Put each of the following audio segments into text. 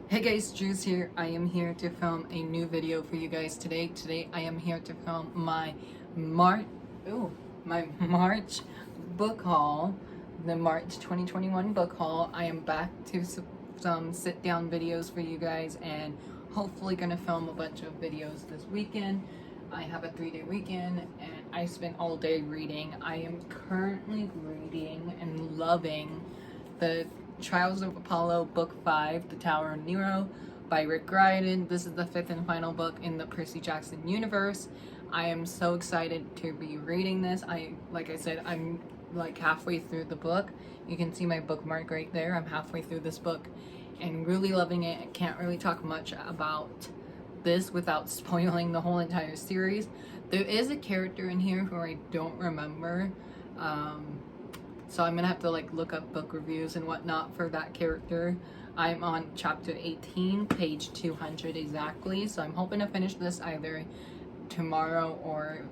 Hey guys, Juice here. I am here to film a new video for you guys today. Today I am here to film my March book haul, the March 2021 book haul. I am back to some sit down videos for you guys and hopefully gonna film a bunch of videos this weekend. I have a 3-day weekend and I spent all day reading. I am currently reading and loving the Trials of Apollo, Book 5, The Tower of Nero by Rick Riordan. This is the 5th and final book in the Percy Jackson universe. I am so excited to be reading this. Like I said, I'm like halfway through the book. You can see my bookmark right there. I'm halfway through this book and really loving it. I can't really talk much about this without spoiling the whole entire series. There is a character in here who I don't remember. So I'm gonna have to like look up book reviews and whatnot for that character. I'm on chapter 18, page 200 exactly. So I'm hoping to finish this either tomorrow or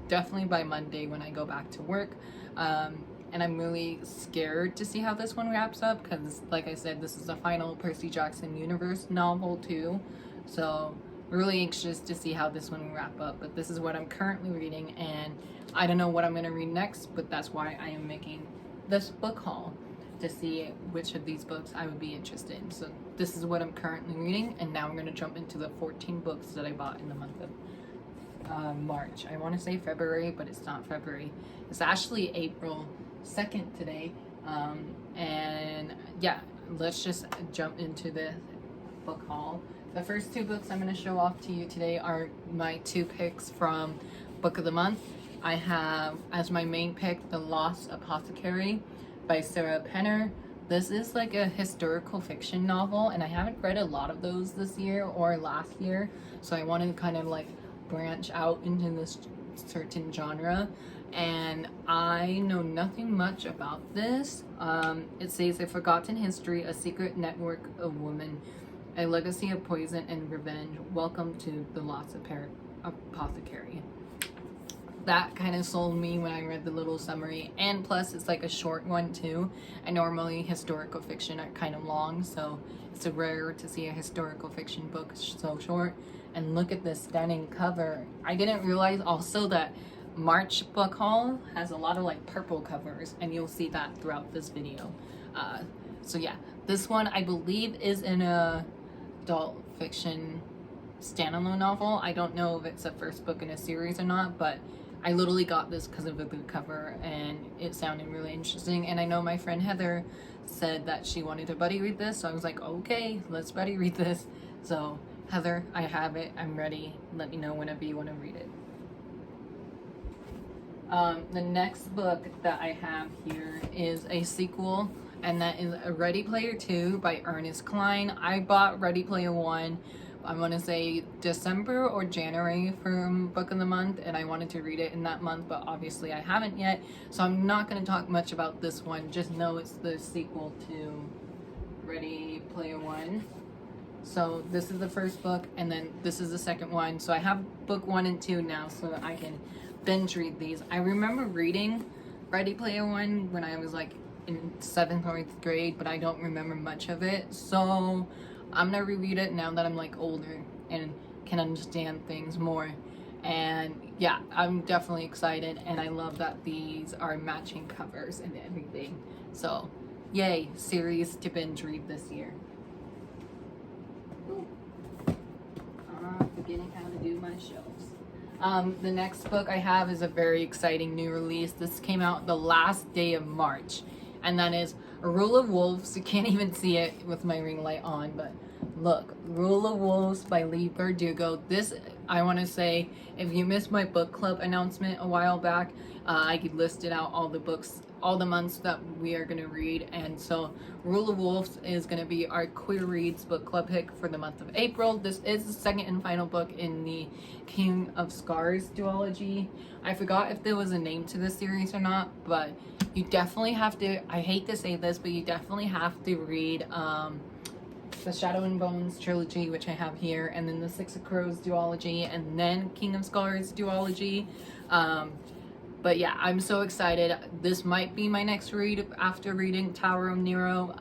definitely by Monday when I go back to work. And I'm really scared to see how this one wraps up because, like I said, this is the final Percy Jackson universe novel too. So really anxious to see how this one will wrap up. But this is what I'm currently reading, and I don't know what I'm gonna read next, but that's why I am making this book haul to see which of these books I would be interested in. So this is what I'm currently reading, and now I'm going to jump into the 14 books that I bought in the month of March. I want to say February, but it's not February. It's actually April 2nd today. And yeah, let's just jump into the book haul. The first 2 books I'm going to show off to you today are my 2 picks from Book of the Month. I have as my main pick The Lost Apothecary by Sarah Penner. This is like a historical fiction novel, and I haven't read a lot of those this year or last year, so I wanted to kind of like branch out into this certain genre. And I know nothing much about this. It says a forgotten history, a secret network of women, a legacy of poison and revenge. Welcome to The Lost Apothecary. That kind of sold me when I read the little summary, and plus it's like a short one too, and normally historical fiction are kind of long, so it's rare to see a historical fiction book so short. And look at this stunning cover. I didn't realize also that March book haul has a lot of like purple covers, and you'll see that throughout this video. So yeah, this one I believe is in a adult fiction standalone novel. I don't know if it's the first book in a series or not, but I literally got this because of the cover and it sounded really interesting. And I know my friend Heather said that she wanted to buddy read this, so I was like, okay, let's buddy read this. So Heather, I have it, I'm ready. Let me know whenever you want to read it. The next book that I have here is a sequel, and that is Ready Player 2 by Ernest Cline. I bought Ready Player 1, I want to say December or January from Book of the Month, and I wanted to read it in that month, but obviously I haven't yet, so I'm not going to talk much about this one. Just know it's the sequel to Ready Player 1. So this is the first book, and then this is the second one. So I have book 1 and 2 now, so that I can binge read these. I remember reading Ready Player 1 when I was like in 7th or 8th grade, but I don't remember much of it. So I'm gonna reread it now that I'm like older and can understand things more. And yeah, I'm definitely excited, and I love that these are matching covers and everything. So yay, series to binge read this year. Forgetting how to do my shelves. The next book I have is a very exciting new release. This came out the last day of March, and that is A Rule of Wolves. You can't even see it with my ring light on, but look, Rule of Wolves by Leigh Bardugo. This, I want to say, if you missed my book club announcement a while back, I could listed out all the books, all the months that we are going to read. And so Rule of Wolves is going to be our Queer Reads book club pick for the month of April. This is the second and final book in the King of Scars duology. I forgot if there was a name to this series or not, but you definitely have to, I hate to say this, but you definitely have to read the Shadow and Bones trilogy, which I have here, and then the Six of Crows duology, and then King of Scars duology. But yeah, I'm so excited. This might be my next read after reading Tower of Nero.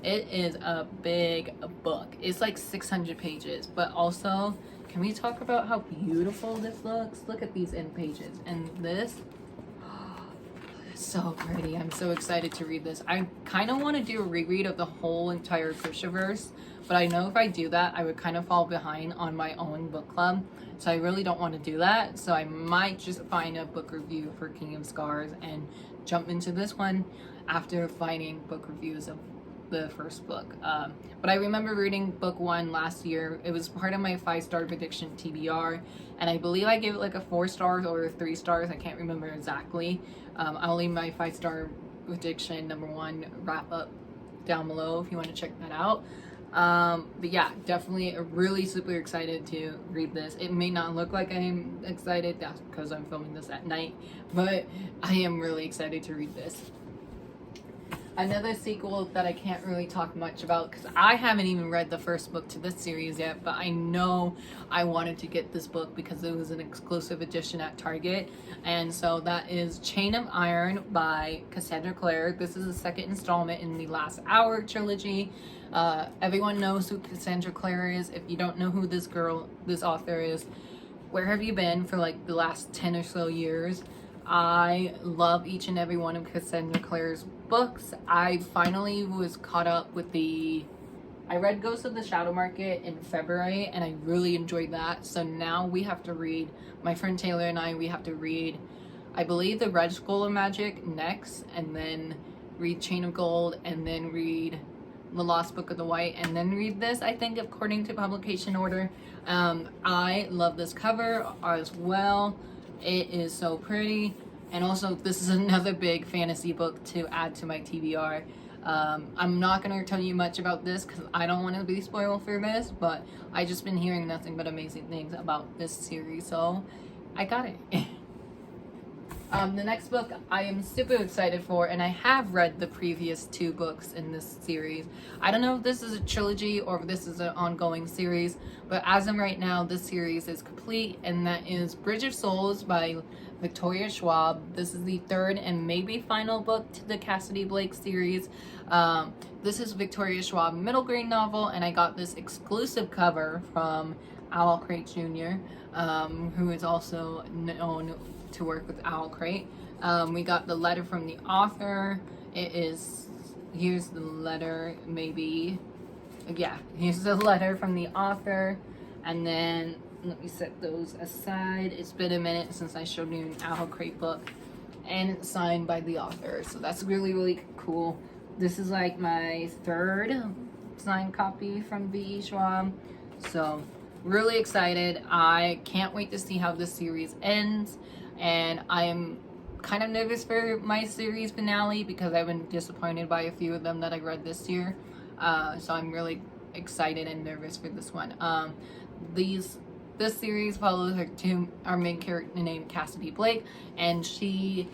It is a big book. It's like 600 pages, but also, can we talk about how beautiful this looks? Look at these end pages. And this, it's so pretty. I'm so excited to read this. I kind of want to do a reread of the whole entire Crishaverse, but I know if I do that, I would kind of fall behind on my own book club. So I really don't want to do that. So I might just find a book review for King of Scars and jump into this one after finding book reviews of the first book. But I remember reading book 1 last year. It was part of my 5-star prediction TBR, and I believe I gave it like a 4 stars or 3 stars. I can't remember exactly. I'll leave my 5-star prediction number 1 wrap up down below if you want to check that out. But yeah, definitely really super excited to read this. It may not look like I'm excited, that's because I'm filming this at night, but I am really excited to read this. Another sequel that I can't really talk much about because I haven't even read the first book to this series yet, but I know I wanted to get this book because it was an exclusive edition at Target, and so that is Chain of Iron by Cassie Clare. This is the second installment in the Last Hour trilogy. Everyone knows who Cassie Clare is. If you don't know who this author is, where have you been for like the last 10 or so years? I love each and every one of Cassie Clare's books. I finally was caught up with I read Ghost of the Shadow Market in February, and I really enjoyed that. So now we have to read, my friend Taylor and I, we have to read, I believe, the Red School of Magic next, and then read Chain of Gold, and then read The Lost Book of the White, and then read this, I think, according to publication order. I love this cover as well. It is so pretty, and also this is another big fantasy book to add to my TBR. I'm not going to tell you much about this because I don't want to be spoiled for this, but I just been hearing nothing but amazing things about this series, so I got it. The next book I am super excited for, and I have read the previous 2 books in this series. I don't know if this is a trilogy or if this is an ongoing series, but as of right now, this series is complete, and that is Bridge of Souls by Victoria Schwab. This is the 3rd and maybe final book to the Cassidy Blake series. This is Victoria Schwab middle grade novel, and I got this exclusive cover from Owl Crate Jr., who is also known to work with Owl Crate. We got the letter from the author. Here's the letter, maybe. Yeah, here's the letter from the author. And then, let me set those aside. It's been a minute since I showed you an Owl Crate book. And it's signed by the author. So that's really, really cool. This is like my 3rd signed copy from V.E. Schwab. So, really excited. I can't wait to see how this series ends. And I'm kind of nervous for my series finale because I've been disappointed by a few of them that I read this year. So I'm really excited and nervous for this one. This series follows our main character named Cassidy Blake, and she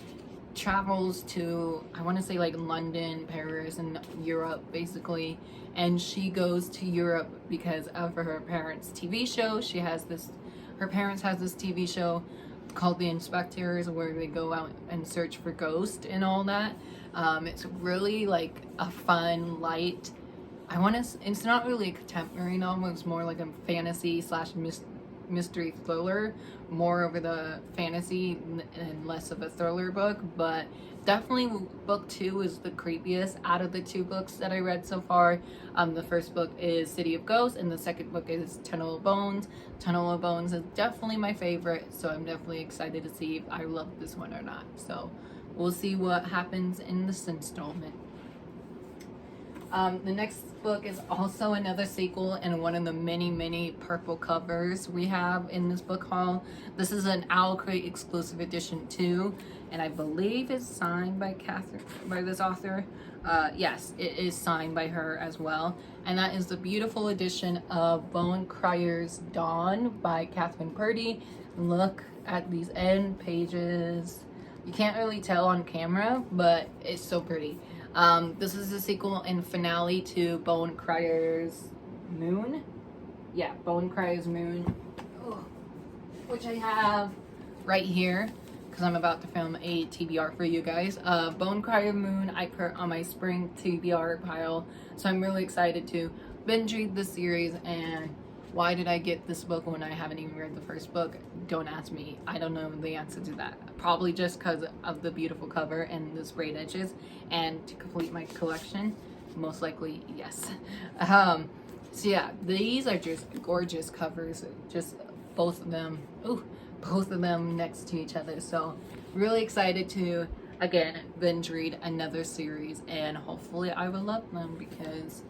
travels to, I want to say, like London, Paris, and Europe basically. And she goes to Europe because of her parents' TV show. Her parents has this TV show called The Inspectors, where they go out and search for ghosts and all that. It's really like a fun, light, it's not really a contemporary novel, it's more like a fantasy / mystery thriller, more over the fantasy and less of a thriller book. But definitely book 2 is the creepiest out of the 2 books that I read so far. The first book is City of Ghosts, and the second book is Tunnel of Bones. Tunnel of Bones is definitely my favorite, so I'm definitely excited to see if I love this one or not. So we'll see what happens in this installment. The next book is also another sequel and one of the many purple covers we have in this book haul. This is an Owl Crate exclusive edition too, and I believe it's signed by this author. Yes, it is signed by her as well, and that is the beautiful edition of Bone Crier's Dawn by Catherine Purdy. Look at these end pages. You can't really tell on camera, but it's so pretty. This is the sequel and finale to Bone Crier's Moon. Yeah, Bone Crier's Moon, which I have right here. because I'm about to film a TBR for you guys. Bone Crier Moon I put on my spring TBR pile, so I'm really excited to binge read this series. And why did I get this book when I haven't even read the first book? Don't ask me. I don't know the answer to that. Probably just because of the beautiful cover and the sprayed edges, and to complete my collection. Most likely, yes. So yeah, these are just gorgeous covers. Just both of them. Ooh, both of them next to each other. So really excited to again binge read another series, and hopefully I will love them because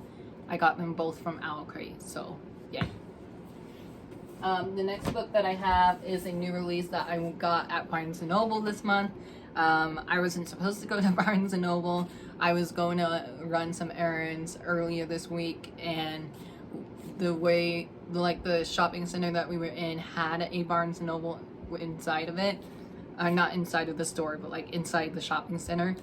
I got them both from Owl Crate. So yeah. The next book that I have is a new release that I got at Barnes & Noble this month. I wasn't supposed to go to Barnes & Noble. I was going to run some errands earlier this week, and the shopping center that we were in had a Barnes & Noble inside of it. Not inside of the store, but like inside the shopping center.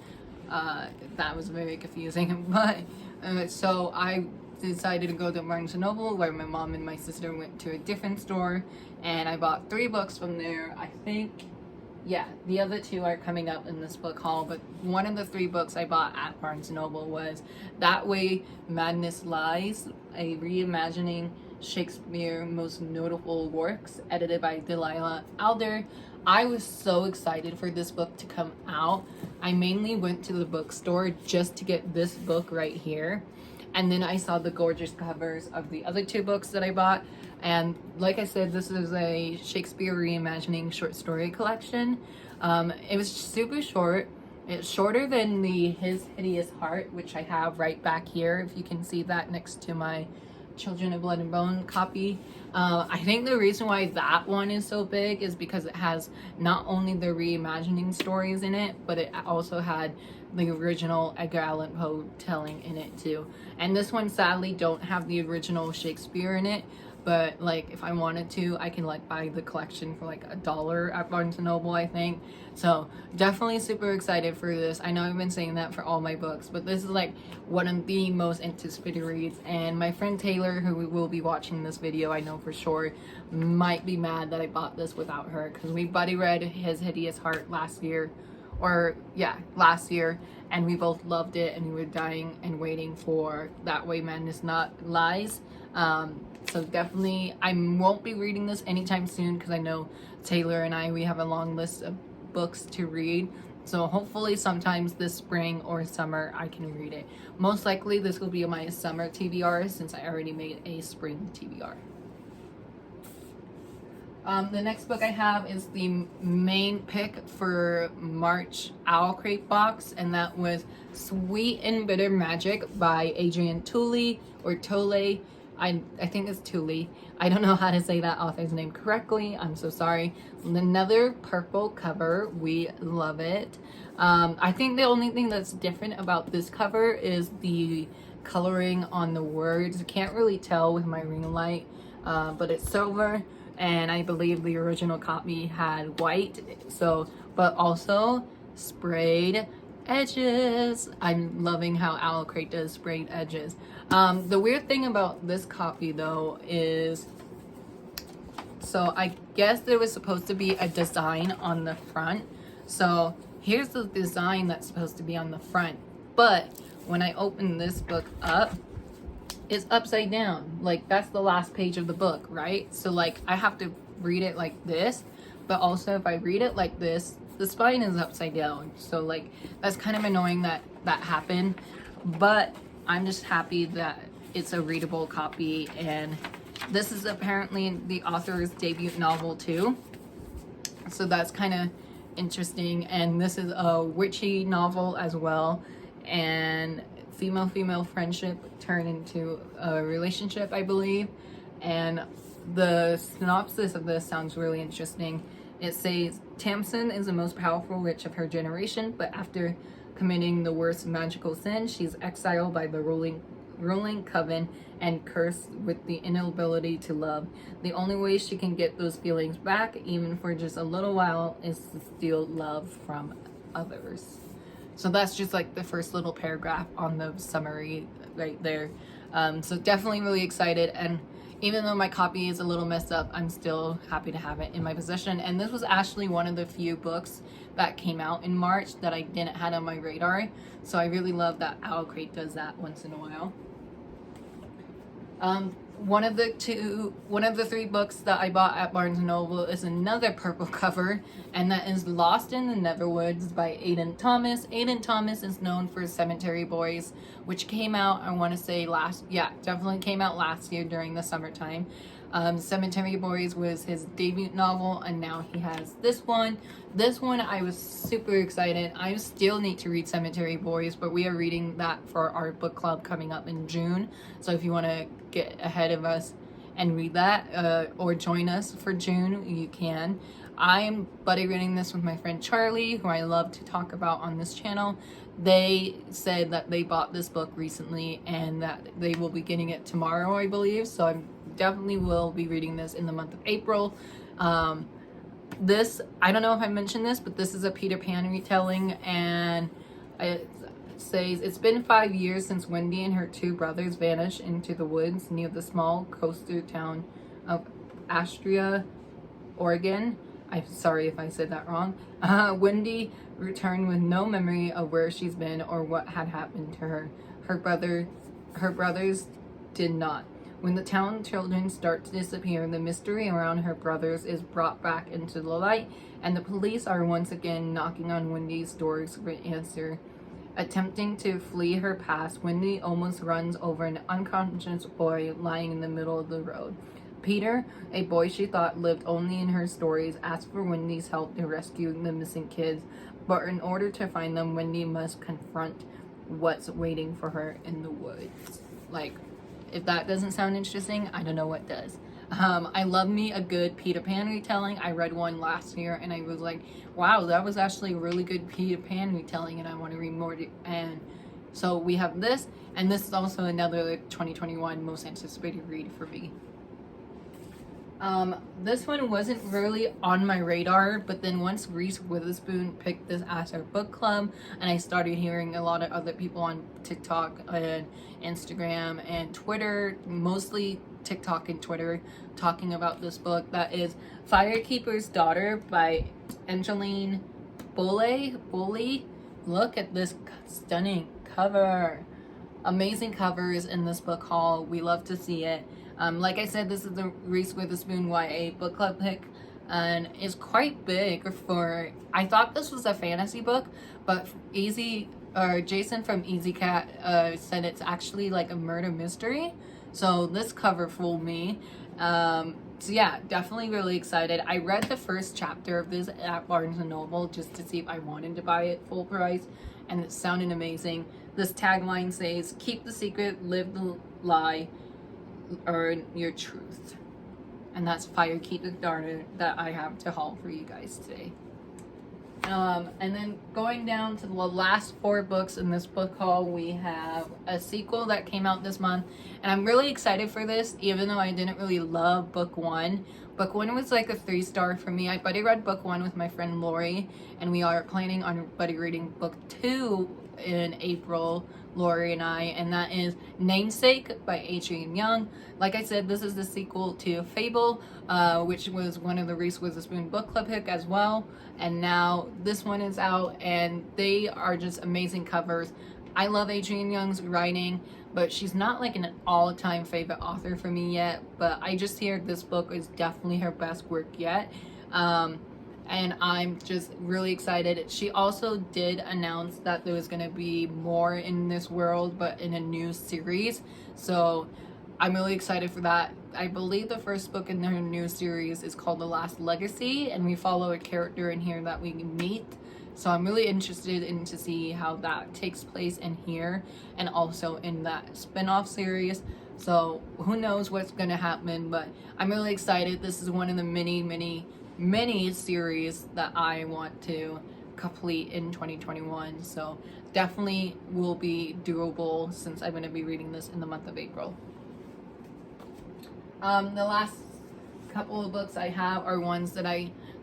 That was very confusing. But so I decided to go to Barnes & Noble, where my mom and my sister went to a different store, and I bought 3 books from there. I think, yeah, the other 2 are coming up in this book haul, but one of the 3 books I bought at Barnes & Noble was That Way Madness Lies, a reimagining Shakespeare's most notable works, edited by Delilah Alder. I was so excited for this book to come out. I mainly went to the bookstore just to get this book right here. And then I saw the gorgeous covers of the other 2 books that I bought. And like I said, this is a Shakespeare reimagining short story collection. It was super short. It's shorter than the His Hideous Heart, which I have right back here, if you can see that next to my Children of Blood and Bone copy. I think the reason why that one is so big is because it has not only the reimagining stories in it, but it also had the original Edgar Allan Poe telling in it too. And this one sadly don't have the original Shakespeare in it, but like if I wanted to, I can like buy the collection for like $1 at Barnes & Noble, I think. So definitely super excited for this. I know I've been saying that for all my books, but this is like one of the most anticipated reads. And my friend Taylor, who will be watching this video, I know for sure, might be mad that I bought this without her, because we buddy read His Hideous Heart last year, and we both loved it, and we were dying and waiting for That Way Madness Not Lies. So definitely I won't be reading this anytime soon, because I know Taylor and we have a long list of books to read. So hopefully sometimes this spring or summer I can read it. Most likely this will be my summer TBR, since I already made a spring TBR. The next book I have is the main pick for March Owl Crate box, and that was Sweet and Bitter Magic by Adrienne Tooley, or Tolle. I think it's Tooley. I don't know how to say that author's name correctly. I'm so sorry. Another purple cover. We love it. I think the only thing that's different about this cover is the coloring on the words. I can't really tell with my ring light, but it's silver. And I believe the original copy had white, so, but also sprayed edges. I'm loving how Owl Crate does sprayed edges. The weird thing about this copy though is, so I guess there was supposed to be a design on the front. So here's the design that's supposed to be on the front, but when I open this book up, it's upside down. Like, that's the last page of the book, right? So like I have to read it like this, but also if I read it like this, the spine is upside down. So like that's kind of annoying that that happened, but I'm just happy that it's a readable copy. And this is apparently the author's debut novel too, so that's kind of interesting. And this is a witchy novel as well, and female friendship turned into a relationship, I believe. And the synopsis of this sounds really interesting. It says, Tamsin is the most powerful witch of her generation, but after committing the worst magical sin, she's exiled by the ruling coven and cursed with the inability to love. The only way she can get those feelings back, even for just a little while, is to steal love from others. So that's just like the first little paragraph on the summary right there. So definitely really excited. And even though my copy is a little messed up, I'm still happy to have it in my possession. And this was actually one of the few books that came out in March that I didn't have on my radar. So I really love that Owl Crate does that once in a while. One of the three books that I bought at Barnes & Noble is another purple cover, and that is Lost in the Neverwoods by Aiden Thomas. Aiden Thomas is known for Cemtery Boys, which came out, I want to say definitely came out last year during the summertime. Cemtery Boys was his debut novel, and now he has this one. This one I was super excited. I still need to read Cemtery Boys, but we are reading that for our book club coming up in June. So if you want to get ahead of us and read that, or join us for June, you can. I am buddy reading this with my friend Charlie, who I love to talk about on this channel. They said that they bought this book recently and that they will be getting it tomorrow, I believe. So I definitely will be reading this in the month of April. This, I don't know if I mentioned this, but this is a Peter Pan retelling, and it says, it's been 5 years since Wendy and her two brothers vanished into the woods near the small coastal town of Astoria, Oregon. I'm sorry if I said that wrong. Wendy returned with no memory of where she's been or what had happened to her. Her brothers did not. When the town children start to disappear, the mystery around her brothers is brought back into the light, and the police are once again knocking on Wendy's doors for an answer. Attempting to flee her past, Wendy almost runs over an unconscious boy lying in the middle of the road. Peter, a boy she thought lived only in her stories, asks for Wendy's help to rescue the missing kids, but in order to find them, Wendy must confront what's waiting for her in the woods. Like, if that doesn't sound interesting, I don't know what does. I love me a good Peter Pan retelling. I read one last year and I was like, wow, that was actually a really good Peter Pan retelling, and I want to read more. And so we have this, and this is also another 2021 most anticipated read for me. This one wasn't really on my radar, but then once Reese Witherspoon picked this as her book club, and I started hearing a lot of other people on TikTok and Instagram and Twitter, mostly TikTok and Twitter, talking about this book. That is Firekeeper's Daughter by Angeline Bully. Look at this stunning cover. Amazing covers in this book haul. We love to see it. Like I said, this is the Reese Witherspoon YA book club pick, and it's quite big for, I thought this was a fantasy book, but Jason from Easy Cat said it's actually like a murder mystery. So this cover fooled me. So yeah, definitely really excited. I read the first chapter of this at Barnes & Noble just to see if I wanted to buy it full price, and it sounded amazing. This tagline says, keep the secret, live the lie, earn your truth. And that's Firekeeper's Daughter that I have to haul for you guys today. And then going down to the last 4 books in this book haul, we have a sequel that came out this month, and I'm really excited for this, even though I didn't really love book 1. Book 1 was like a 3-star for me. I buddy read book 1 with my friend Lori, and we are planning on buddy reading book 2 in April, Lori and I, and that is Namesake by Adrienne Young. Like I said, this is the sequel to Fable, which was one of the Reese Witherspoon book club pick as well, and now this one is out, and they are just amazing covers. I love Adrienne Young's writing, but she's not like an all-time favorite author for me yet, but I just hear this book is definitely her best work yet. And I'm just really excited. She also did announce that there was going to be more in this world, but in a new series. So I'm really excited for that. I believe the first book in her new series is called The Last Legacy, and we follow a character in here that we meet. So I'm really interested in to see how that takes place in here and also in that spin-off series. So who knows what's going to happen, but I'm really excited. This is one of the many series that I want to complete in 2021, so definitely will be doable since I'm going to be reading this in the month of April. The last couple of books I have are ones that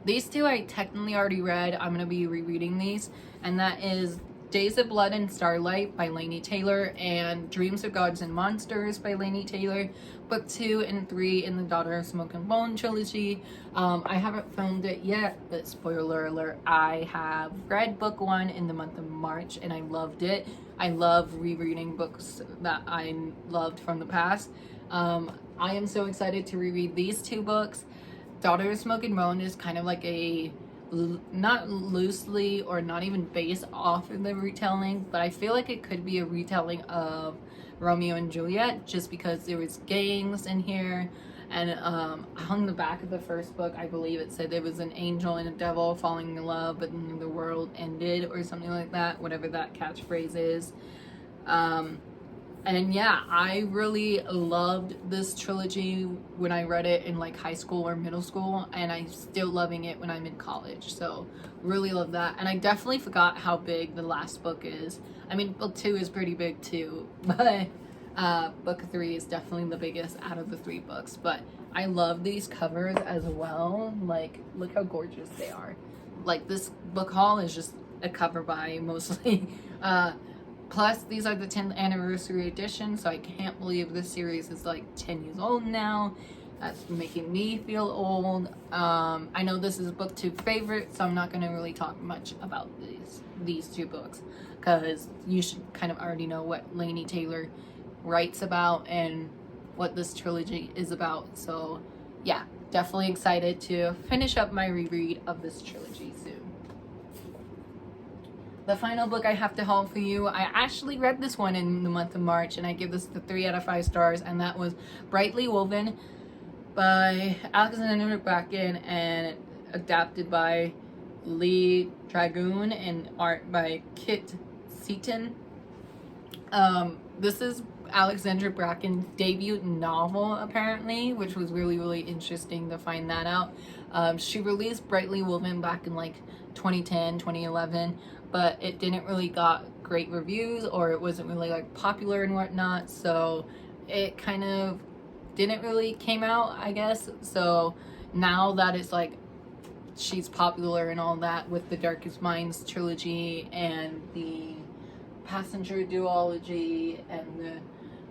these two I technically already read. I'm going to be rereading these, and that is Days of Blood and Starlight by Laini Taylor and Dreams of Gods and Monsters by Laini Taylor. Book 2 and 3 in the Daughter of Smoke and Bone trilogy. I haven't filmed it yet, but spoiler alert, I have read book 1 in the month of March and I loved it. I love rereading books that I loved from the past. I am so excited to reread these 2 books. Daughter of Smoke and Bone is kind of like a, not loosely or not even based off of the retelling, but I feel like it could be a retelling of Romeo and Juliet, just because there was gangs in here. And on the back of the first book, I believe it said there was an angel and a devil falling in love, but then the world ended or something like that, whatever that catchphrase is. And yeah, I really loved this trilogy when I read it in like high school or middle school, and I'm still loving it when I'm in college. So really love that. And I definitely forgot how big the last book is. I mean, book 2 is pretty big too, but book 3 is definitely the biggest out of the 3 books. But I love these covers as well. Like, look how gorgeous they are. Like, this book haul is just a cover by mostly. Plus, these are the 10th anniversary edition, so I can't believe this series is like 10 years old now. That's making me feel old. I know this is book 2 favorite, so I'm not going to really talk much about these 2 books, because you should kind of already know what Laini Taylor writes about and what this trilogy is about. So yeah, definitely excited to finish up my reread of this trilogy soon. The final book I have to haul for you, I actually read this one in the month of March, and I give this the 3 out of 5 stars, and that was Brightly Woven by Alexandra Bracken and adapted by Leigh Dragoon and art by Kit Seaton. This is Alexandra Bracken's debut novel, apparently, which was really interesting to find that out. She released Brightly Woven back in like 2010, 2011, but it didn't really got great reviews, or it wasn't really like popular and whatnot, so it kind of didn't really came out, I guess. So now that it's like she's popular and all that with the Darkest Minds trilogy and the Passenger duology and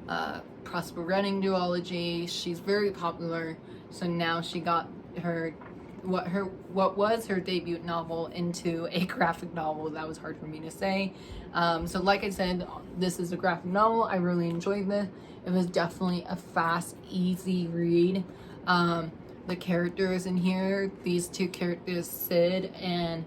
the Prosper Running duology, she's very popular. So now she got her what was her debut novel into a graphic novel. That was hard for me to say. So like I said, this is a graphic novel. I really enjoyed this. It was definitely a fast, easy read. The characters in here, these 2 characters, Sid and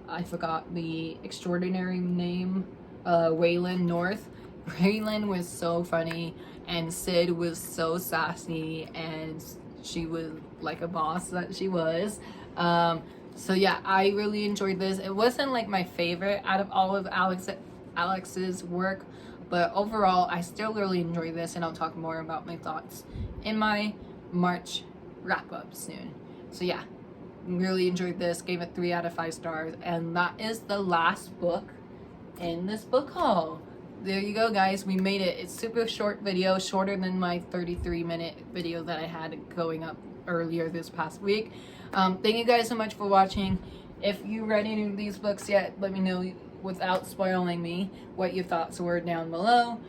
I forgot the extraordinary name, Waylon North. Waylon was so funny and Sid was so sassy, and she was like a boss that she was. So yeah, I really enjoyed this. It wasn't like my favorite out of all of Alex's work, but overall I still really enjoyed this, and I'll talk more about my thoughts in my March wrap up soon. So yeah, really enjoyed this, gave it 3 out of 5 stars, and that is the last book in this book haul. There you go, guys, we made it. It's super short video, shorter than my 33-minute video that I had going up earlier this past week. Thank you guys so much for watching. If you read any of these books yet, let me know without spoiling me what your thoughts were down below.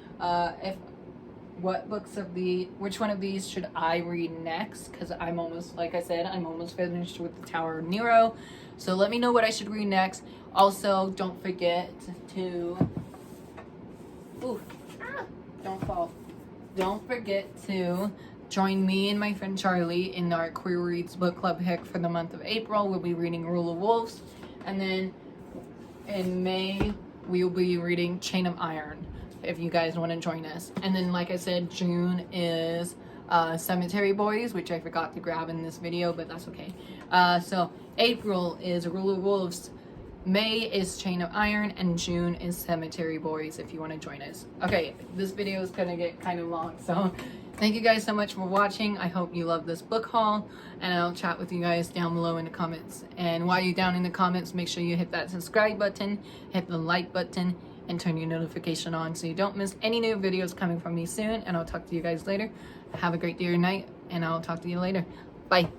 Which one of these should I read next, because I'm almost, like I said, I'm almost finished with the Tower of Nero. So let me know what I should read next. Also, don't forget to don't fall. Don't forget to join me and my friend Charlie in our Queer Reads book club pick for the month of April. We'll be reading Rule of Wolves, and then in May we will be reading Chain of Iron, if you guys want to join us. And then, like I said, June is Cemtery Boys, which I forgot to grab in this video, but that's okay. So April is Rule of Wolves, May is Chain of Iron, and June is Cemtery Boys, if you want to join us. Okay, this video is gonna get kind of long, so thank you guys so much for watching. I hope you love this book haul, and I'll chat with you guys down below in the comments. And while you're down in the comments, make sure you hit that subscribe button, hit the like button, and turn your notification on so you don't miss any new videos coming from me soon. And I'll talk to you guys later. Have a great day or night, and I'll talk to you later. Bye.